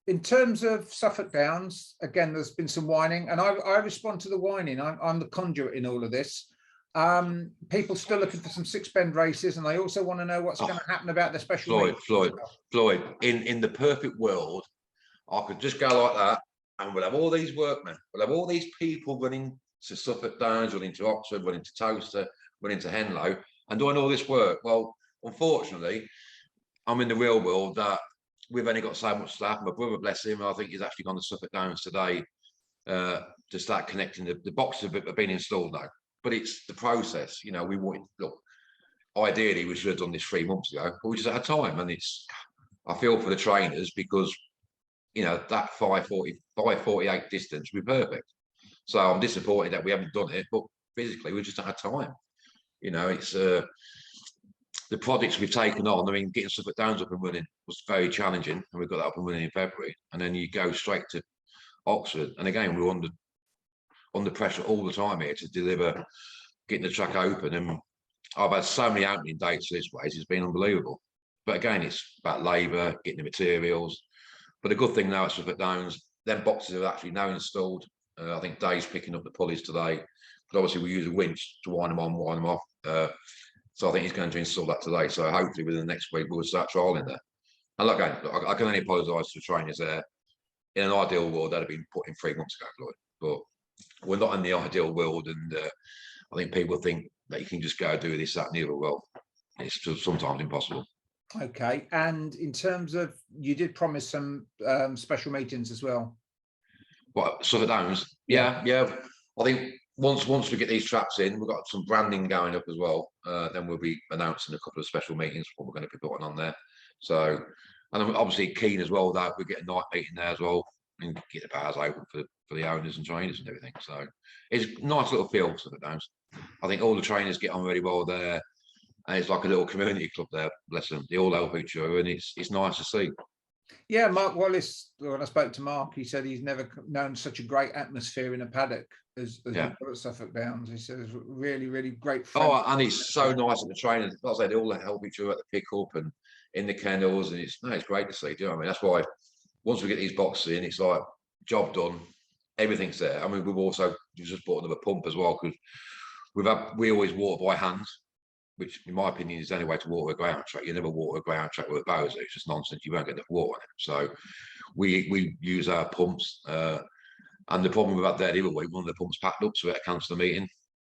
In terms of Suffolk Downs, again, there's been some whining, and I respond to the whining. I'm the conduit in all of this. People still looking for some six-bend races, and they also want to know what's going to happen about the special. Floyd. In the perfect world, I could just go like that, and we'll have all these workmen, we'll have all these people running to Suffolk Downs, running to Oxford, running to Towcester, running to Henlow, and doing all this work. Well, unfortunately, I'm in the real world that we've only got so much staff. My brother, bless him, I think he's actually gone to Suffolk Downs today to start connecting. The boxes have been installed now, but it's the process. You know, we wanted, look, ideally we should have done this 3 months ago, but we just had time. And I feel for the trainers because, you know, that 5:48 distance would be perfect. So I'm disappointed that we haven't done it, but physically we just had time. You know, it's the projects we've taken on. I mean, getting Suffolk Downs up and running was very challenging, and we got that up and running in February. And then you go straight to Oxford, and again we're under pressure all the time here to deliver, getting the track open. And I've had so many opening dates this way; it's been unbelievable. But again, it's about labour, getting the materials. But the good thing now at Suffolk Downs, them boxes are actually now installed. I think Dave's picking up the pulleys today, but obviously we use a winch to wind them on, wind them off. So I think he's going to install that today. So hopefully within the next week we'll start trialing there. And look, I can only apologise to the trainers there. In an ideal world, that'd have been put in 3 months ago, Lloyd. But we're not in the ideal world, and I think people think that you can just go do this, that, and the other. Well, it's just sometimes impossible. Okay, and in terms of, you did promise some special meetings as well. What, Suffolk Downs? Yeah. I think once we get these traps in, we've got some branding going up as well. Then we'll be announcing a couple of special meetings what we're going to be putting on there. So, and I'm obviously keen as well that we get a night meeting there as well, and get the bars open for the owners and trainers and everything. So it's a nice little feel, Suffolk Downs. I think all the trainers get on really well there, and it's like a little community club there. Bless them, they all help each other, and it's nice to see. Yeah, Mark Wallace, when I spoke to Mark, he said he's never known such a great atmosphere in a paddock as at Suffolk Downs. He said it's really, really great. Oh, and it's so nice at the trainers. Like I said, they all help each other at the pick-up and in the kennels, and it's great to see. Do you know what I mean? That's why once we get these boxes in, it's like job done. Everything's there. I mean, we've just bought another pump as well, because we always water by hand, which in my opinion is the only way to water a ground track. You never water a ground track with a bowser. It's just nonsense. You won't get enough water on it. So we use our pumps. And the problem with that there, the other way, one of the pumps packed up, so we had to cancel the meeting.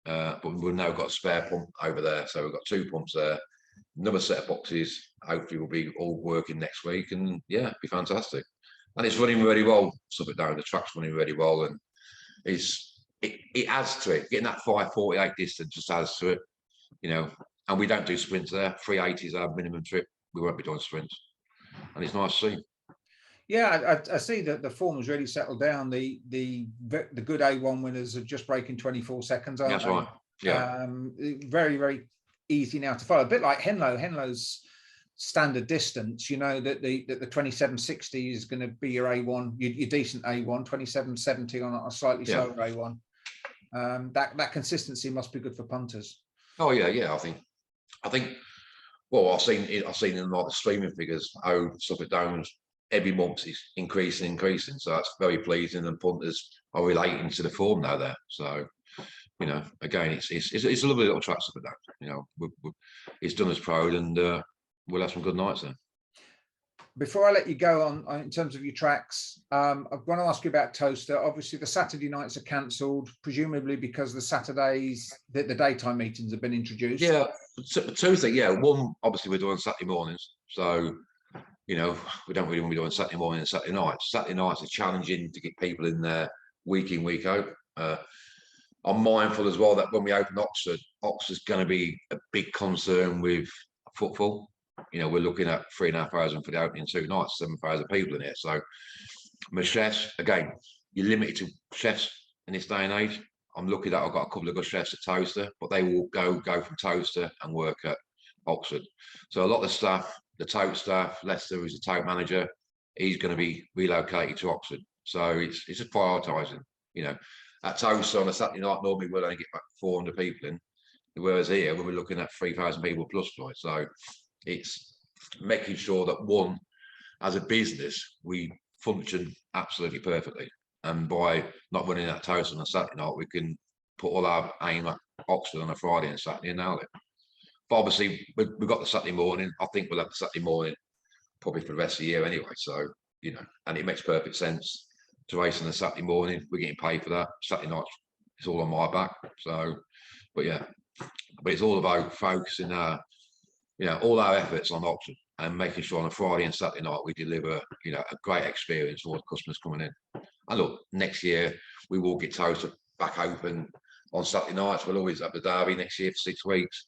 But we've now got a spare pump over there. So we've got 2 pumps there. Another set of boxes. Hopefully we'll be all working next week. And yeah, it'll be fantastic. And it's running really well. Suffolk Down, the track's running really well. And it adds to it. Getting that 5:48 distance just adds to it. You know, and we don't do sprints there. 380 is our minimum trip. We won't be doing sprints, and it's nice to see. Yeah, I see that the form has really settled down. The good A1 winners are just breaking 24 seconds, aren't That's they? right. Yeah. Very, very easy now to follow. A bit like Henlow. Henlow's standard distance. You know that the 2760 is going to be your A1, your decent A1. 2770 on a slightly slower A1. That consistency must be good for punters. Oh yeah. I think. Well, I've seen in like the streaming figures how Suffolk Downs every month is increasing. So that's very pleasing, and punters are relating to the form now there. So, you know, again, it's a lovely little track, Suffolk Downs. You know, it's done us proud, and we'll have some good nights there. Before I let you go on in terms of your tracks, I want to ask you about Towcester. Obviously, the Saturday nights are cancelled, presumably because the Saturdays, the daytime meetings have been introduced. Yeah, 2 things. Yeah, one, obviously we're doing Saturday mornings, so you know we don't really want to be doing Saturday morning and Saturday nights. Saturday nights are challenging to get people in there week in, week out. I'm mindful as well that when we open Oxford's going to be a big concern with footfall. You know, we're looking at 3,500 for the opening 2 nights, 7,000 people in here. So, my chefs, again, you're limited to chefs in this day and age. I'm lucky that I've got a couple of good chefs at Towcester, but they will go from Towcester and work at Oxford. So, a lot of the staff, the tote staff, Lester, who's the tote manager, he's going to be relocated to Oxford. So, it's just prioritising. You know, at Towcester on a Saturday night, normally we'll only get back 400 people in, whereas here we'll be looking at 3,000 people plus flight. So, it's making sure that one, as a business, we function absolutely perfectly. And by not running that Towcester on a Saturday night, we can put all our aim at Oxford on a Friday and Saturday and nail it. But obviously, we've got the Saturday morning. I think we'll have the Saturday morning probably for the rest of the year anyway. So, you know, and it makes perfect sense to race on a Saturday morning. We're getting paid for that. Saturday night, it's all on my back. So, but yeah, but it's all about focusing you know, all our efforts on Oxford and making sure on a Friday and Saturday night we deliver, you know, a great experience for all the customers coming in. And look, next year we will get Towcester back open on Saturday nights. We'll always have the derby next year for 6 weeks.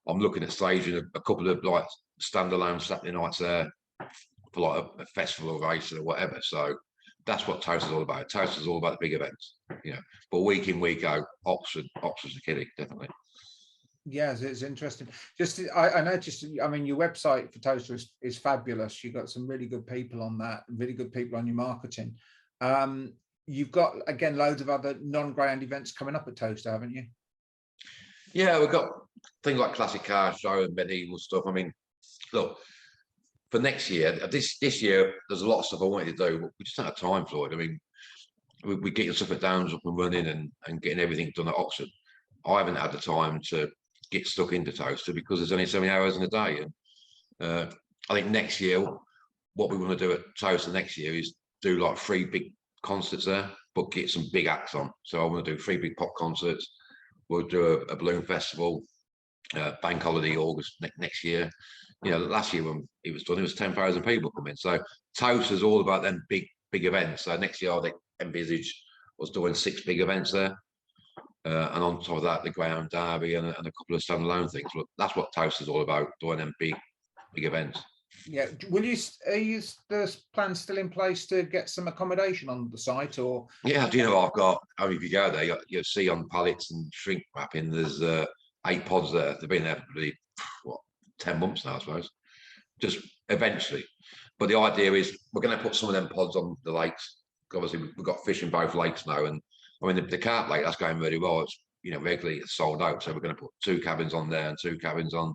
I'm looking at staging a couple of like standalone Saturday nights there for like a festival or race or whatever. So that's what Towcester's all about. Towcester's all about the big events, you know. But week in, week out, Oxford's the kiddie, definitely. Yeah, it's interesting. Just I noticed, I mean, your website for Towcester is fabulous. You've got some really good people on that, really good people on your marketing. You've got, again, loads of other non-ground events coming up at Towcester, haven't you? Yeah, we've got things like classic car show and medieval stuff. I mean, look, for next year, this year, there's a lot of stuff I wanted to do, but we just don't have time for it. I mean, we get your Suffolk Downs up and running and getting everything done at Oxford. I haven't had the time to get stuck into Towcester because there's only so many hours in a day. And I think next year, what we want to do at Towcester next year is do like 3 big concerts there, but get some big acts on. So I want to do 3 big pop concerts. We'll do a balloon festival, bank holiday August next year. You know, last year when it was done, it was 10,000 people coming. So Towcester's all about them big events. So next year I envisage was doing 6 big events there. And on top of that, the ground derby and a couple of standalone things. But that's what Towcester's all about, doing them big events. Yeah. Will you, are the plans still in place to get some accommodation on the site, or? Yeah, do you know, I've got, I mean, if you go there, you'll see on pallets and shrink wrapping, there's 8 pods there. They've been there for what, 10 months now, I suppose, just eventually. But the idea is we're going to put some of them pods on the lakes. Obviously, we've got fish in both lakes now. And I mean, the carp lake, that's going really well. It's, you know, regularly it's sold out. So we're going to put 2 cabins on there and 2 cabins on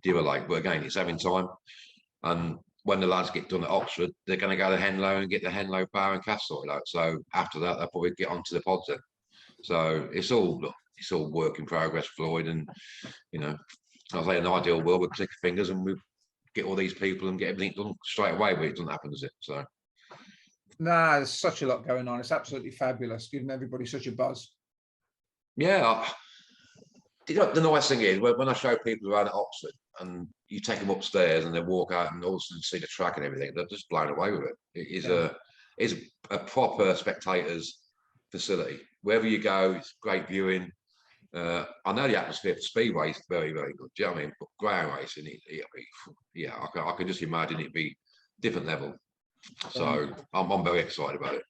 the other lake. But again, it's having time. And when the lads get done at Oxford, they're going to go to Henlow and get the Henlow bar and cast sorted out. So after that, they'll probably get onto the pods then. So it's all work in progress, Floyd. And, you know, I was like, an ideal world, we'd click fingers and we get all these people and get everything done straight away, but it doesn't happen, does it? So. Nah, there's such a lot going on. It's absolutely fabulous, giving everybody such a buzz. Yeah. You know, the nice thing is when I show people around at Oxford and you take them upstairs and they walk out and all of a sudden see the track and everything, they're just blown away with it. It is a proper spectators facility. Wherever you go, it's great viewing. I know the atmosphere for speedway is very, very good. Do you know what I mean? But ground racing, yeah, I can just imagine it'd be different level. So I'm very excited about it.